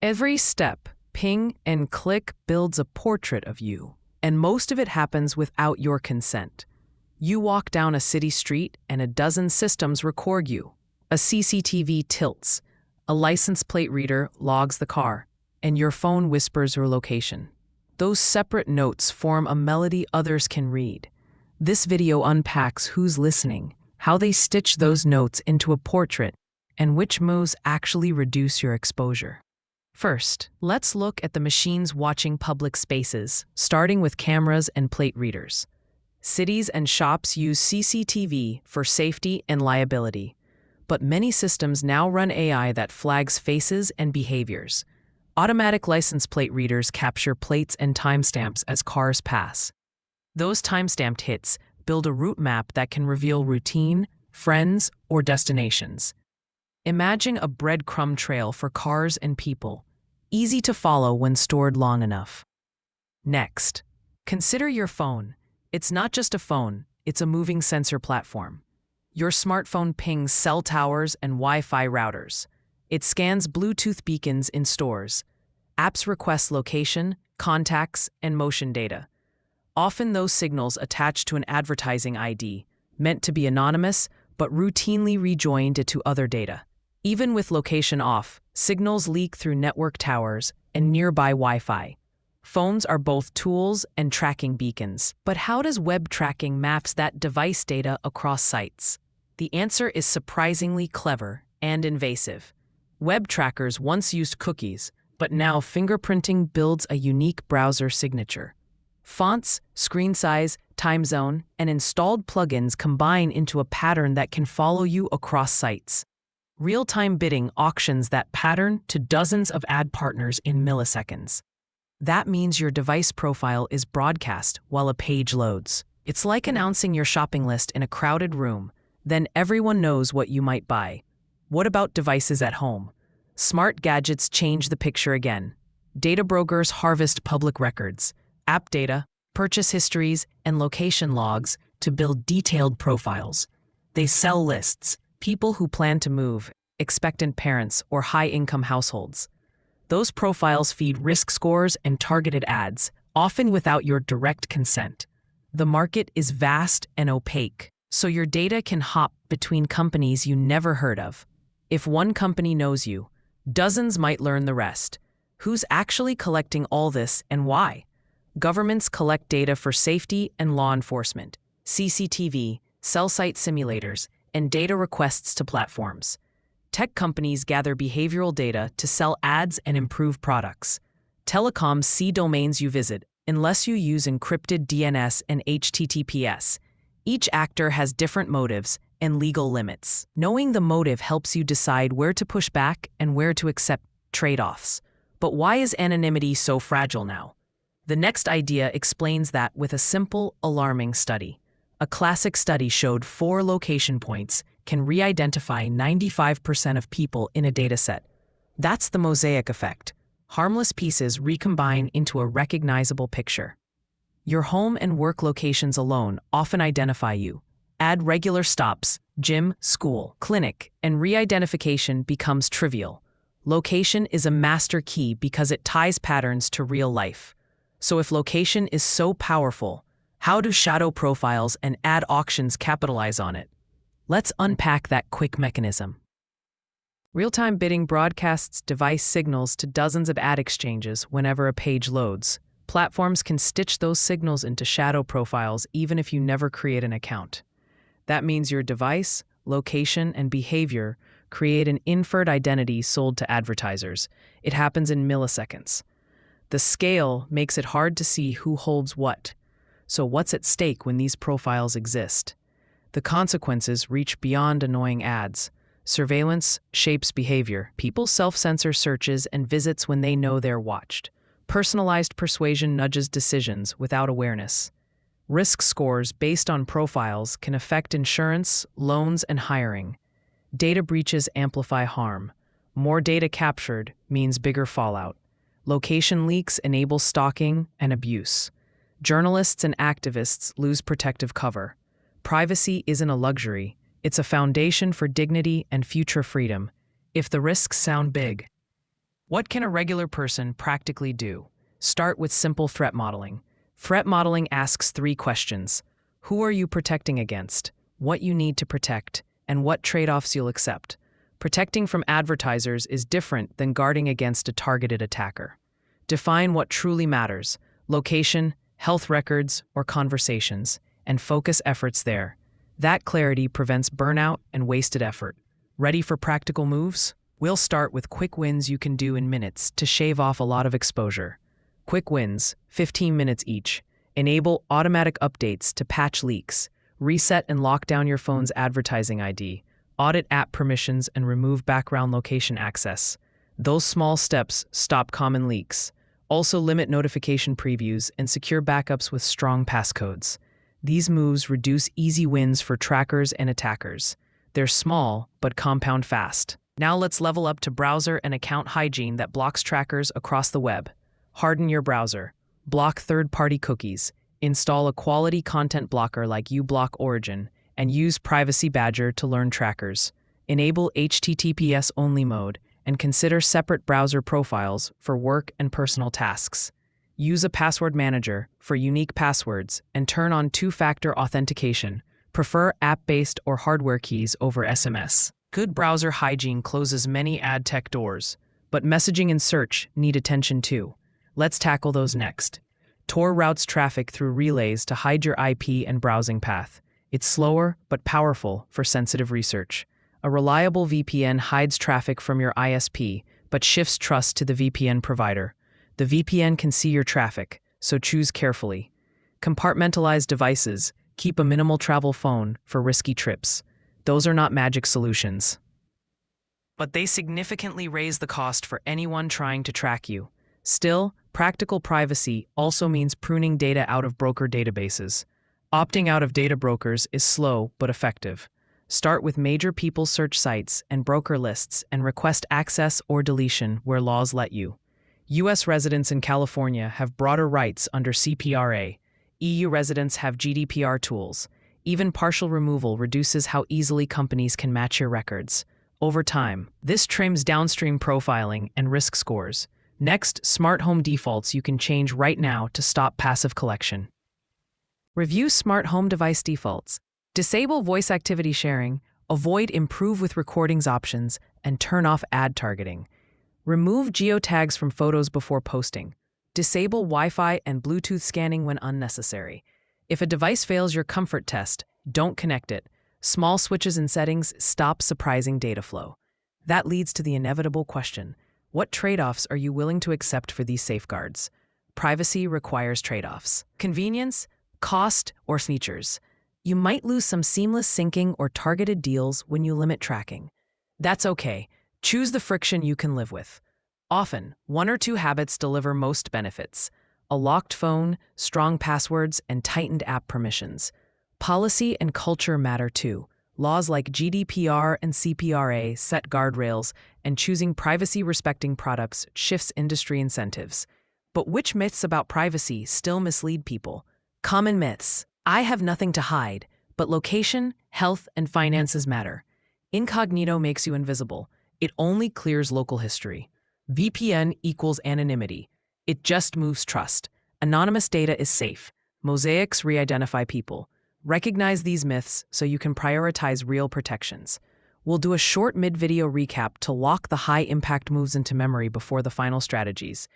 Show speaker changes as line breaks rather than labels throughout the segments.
Every step, ping and click builds a portrait of you, and most of it happens without your consent. You walk down a city street and a dozen systems record you. A CCTV tilts, a license plate reader logs the car, and your phone whispers your location. Those separate notes form a melody others can read. This video unpacks who's listening, how they stitch those notes into a portrait, and which moves actually reduce your exposure. First, let's look at the machines watching public spaces, starting with cameras and plate readers. Cities and shops use CCTV for safety and liability, but many systems now run AI that flags faces and behaviors. Automatic license plate readers capture plates and timestamps as cars pass. Those timestamped hits build a route map that can reveal routine, friends, or destinations. Imagine a breadcrumb trail for cars and people, easy to follow when stored long enough. Next, consider your phone. It's not just a phone, it's a moving sensor platform. Your smartphone pings cell towers and Wi-Fi routers. It scans Bluetooth beacons in stores. Apps request location, contacts, and motion data. Often those signals attached to an advertising ID, meant to be anonymous, but routinely rejoined to other data. Even with location off, signals leak through network towers and nearby Wi-Fi. Phones are both tools and tracking beacons. But how does web tracking maps that device data across sites? The answer is surprisingly clever and invasive. Web trackers once used cookies, but now fingerprinting builds a unique browser signature. Fonts, screen size, time zone, and installed plugins combine into a pattern that can follow you across sites. Real-time bidding auctions that pattern to dozens of ad partners in milliseconds. That means your device profile is broadcast while a page loads. It's like announcing your shopping list in a crowded room. Then everyone knows what you might buy. What about devices at home? Smart gadgets change the picture again. Data brokers harvest public records, app data, purchase histories, and location logs to build detailed profiles. They sell lists, people who plan to move, expectant parents, or high-income households. Those profiles feed risk scores and targeted ads, often without your direct consent. The market is vast and opaque, so your data can hop between companies you never heard of. If one company knows you, dozens might learn the rest. Who's actually collecting all this and why? Governments collect data for safety and law enforcement, CCTV, cell site simulators, and data requests to platforms. Tech companies gather behavioral data to sell ads and improve products. Telecoms see domains you visit, unless you use encrypted DNS and HTTPS. Each actor has different motives and legal limits. Knowing the motive helps you decide where to push back and where to accept trade-offs. But why is anonymity so fragile now? The next idea explains that with a simple, alarming study. A classic study showed 4 location points can re-identify 95% of people in a dataset. That's the mosaic effect. Harmless pieces recombine into a recognizable picture. Your home and work locations alone often identify you. Add regular stops, gym, school, clinic, and re-identification becomes trivial. Location is a master key because it ties patterns to real life. So if location is so powerful, how do shadow profiles and ad auctions capitalize on it? Let's unpack that quick mechanism. Real-time bidding broadcasts device signals to dozens of ad exchanges whenever a page loads. Platforms can stitch those signals into shadow profiles even if you never create an account. That means your device, location, and behavior create an inferred identity sold to advertisers. It happens in milliseconds. The scale makes it hard to see who holds what. So what's at stake when these profiles exist? The consequences reach beyond annoying ads. Surveillance shapes behavior. People self-censor searches and visits when they know they're watched. Personalized persuasion nudges decisions without awareness. Risk scores based on profiles can affect insurance, loans, and hiring. Data breaches amplify harm. More data captured means bigger fallout. Location leaks enable stalking and abuse. Journalists and activists lose protective cover. Privacy isn't a luxury, it's a foundation for dignity and future freedom. If the risks sound big, What can a regular person practically do? Start with simple threat modeling. Threat modeling asks 3 questions. Who are you protecting against? What you need to protect? And what trade-offs you'll accept? Protecting from advertisers is different than guarding against a targeted attacker. Define what truly matters: location, health records, or conversations, and focus efforts there. That clarity prevents burnout and wasted effort. Ready for practical moves? We'll start with quick wins you can do in minutes to shave off a lot of exposure. Quick wins, 15 minutes each. Enable automatic updates to patch leaks. Reset and lock down your phone's advertising ID. Audit app permissions and remove background location access. Those small steps stop common leaks. Also limit notification previews and secure backups with strong passcodes. These moves reduce easy wins for trackers and attackers. They're small, but compound fast. Now let's level up to browser and account hygiene that blocks trackers across the web. Harden your browser. Block third-party cookies. Install a quality content blocker like uBlock Origin, and use Privacy Badger to learn trackers. Enable HTTPS-only mode, and consider separate browser profiles for work and personal tasks. Use a password manager for unique passwords, and turn on 2-factor authentication. Prefer app-based or hardware keys over SMS. Good browser hygiene closes many ad tech doors, but messaging and search need attention too. Let's tackle those next. Tor routes traffic through relays to hide your IP and browsing path. It's slower but powerful for sensitive research. A reliable VPN hides traffic from your ISP, but shifts trust to the VPN provider. The VPN can see your traffic, so choose carefully. Compartmentalize devices. Keep a minimal travel phone for risky trips. Those are not magic solutions, but they significantly raise the cost for anyone trying to track you. Still, practical privacy also means pruning data out of broker databases. Opting out of data brokers is slow but effective. Start with major people search sites and broker lists and request access or deletion where laws let you. U.S. residents in California have broader rights under CPRA. EU residents have GDPR tools. Even partial removal reduces how easily companies can match your records. Over time, this trims downstream profiling and risk scores. Next, smart home defaults you can change right now to stop passive collection. Review smart home device defaults. Disable voice activity sharing, avoid improve with recordings options, and turn off ad targeting. Remove geotags from photos before posting. Disable Wi-Fi and Bluetooth scanning when unnecessary. If a device fails your comfort test, don't connect it. Small switches in settings stop surprising data flow. That leads to the inevitable question: what trade-offs are you willing to accept for these safeguards? Privacy requires trade-offs. Convenience, cost, or features. You might lose some seamless syncing or targeted deals when you limit tracking. That's okay. Choose the friction you can live with. Often, 1 or 2 habits deliver most benefits: a locked phone, strong passwords, and tightened app permissions. Policy and culture matter too. Laws like GDPR and CPRA set guardrails, and choosing privacy-respecting products shifts industry incentives. But which myths about privacy still mislead people? Common myths. I have nothing to hide, but location, health, and finances matter. Incognito makes you invisible. It only clears local history. VPN equals anonymity. It just moves trust. Anonymous data is safe. Mosaics re-identify people. Recognize these myths so you can prioritize real protections. We'll do a short mid-video recap to lock the high-impact moves into memory before the final strategies.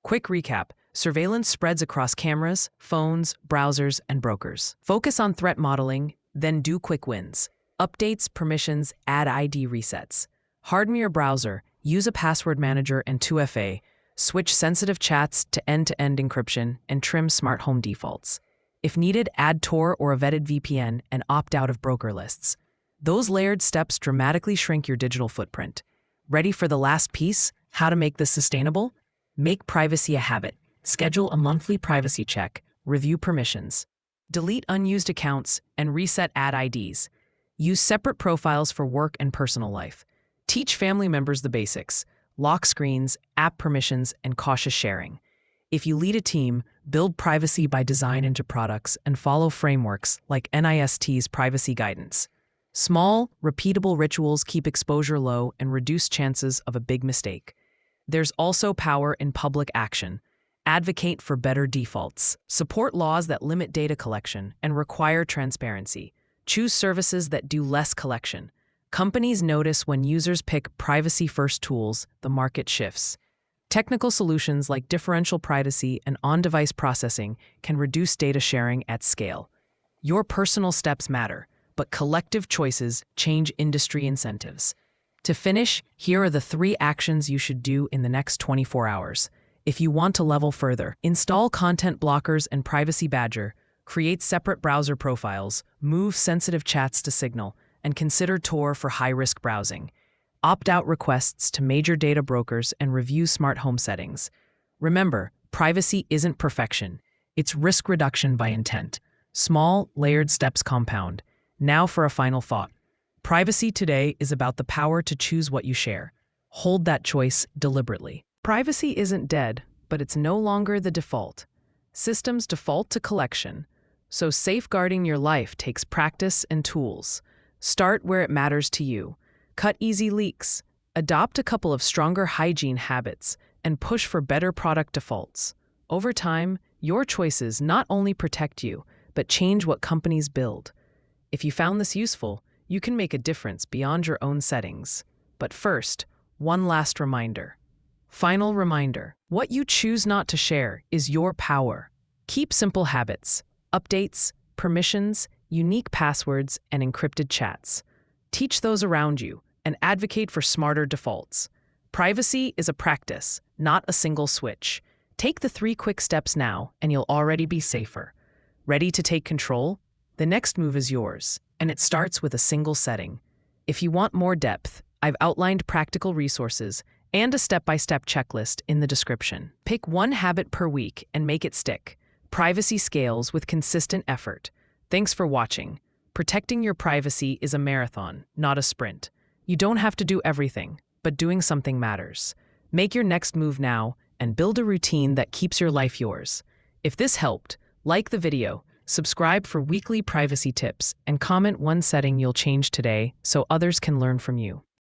Quick recap: surveillance spreads across cameras, phones, browsers, and brokers. Focus on threat modeling, then do quick wins. Updates, permissions, add ID resets. Harden your browser, use a password manager and 2FA, switch sensitive chats to end-to-end encryption, and trim smart home defaults. If needed, add Tor or a vetted VPN and opt out of broker lists. Those layered steps dramatically shrink your digital footprint. Ready for the last piece? How to make this sustainable? Make privacy a habit. Schedule a monthly privacy check. Review permissions. Delete unused accounts and reset ad IDs. Use separate profiles for work and personal life. Teach family members the basics: lock screens, app permissions, and cautious sharing. If you lead a team, build privacy by design into products and follow frameworks like NIST's privacy guidance. Small, repeatable rituals keep exposure low and reduce chances of a big mistake. There's also power in public action. Advocate for better defaults. Support laws that limit data collection and require transparency. Choose services that do less collection. Companies notice when users pick privacy-first tools, the market shifts. Technical solutions like differential privacy and on-device processing can reduce data sharing at scale. Your personal steps matter, but collective choices change industry incentives. To finish, here are the 3 actions you should do in the next 24 hours. If you want to level further, install content blockers and Privacy Badger, create separate browser profiles, move sensitive chats to Signal, and consider Tor for high-risk browsing. Opt out requests to major data brokers and review smart home settings. Remember, privacy isn't perfection. It's risk reduction by intent. Small, layered steps compound. Now for a final thought. Privacy today is about the power to choose what you share. Hold that choice deliberately. Privacy isn't dead, but it's no longer the default. Systems default to collection, so safeguarding your life takes practice and tools. Start where it matters to you. Cut easy leaks. Adopt a couple of stronger hygiene habits and push for better product defaults. Over time, your choices not only protect you, but change what companies build. If you found this useful, you can make a difference beyond your own settings. But first, one last reminder. Final reminder, what you choose not to share is your power. Keep simple habits, updates, permissions, unique passwords, and encrypted chats. Teach those around you and advocate for smarter defaults. Privacy is a practice, not a single switch. Take the 3 quick steps now and you'll already be safer. Ready to take control? The next move is yours, and it starts with a single setting. If you want more depth, I've outlined practical resources and a step-by-step checklist in the description. Pick 1 habit per week and make it stick. Privacy scales with consistent effort. Thanks for watching. Protecting your privacy is a marathon, not a sprint. You don't have to do everything, but doing something matters. Make your next move now and build a routine that keeps your life yours. If this helped, like the video, subscribe for weekly privacy tips, and comment 1 setting you'll change today so others can learn from you.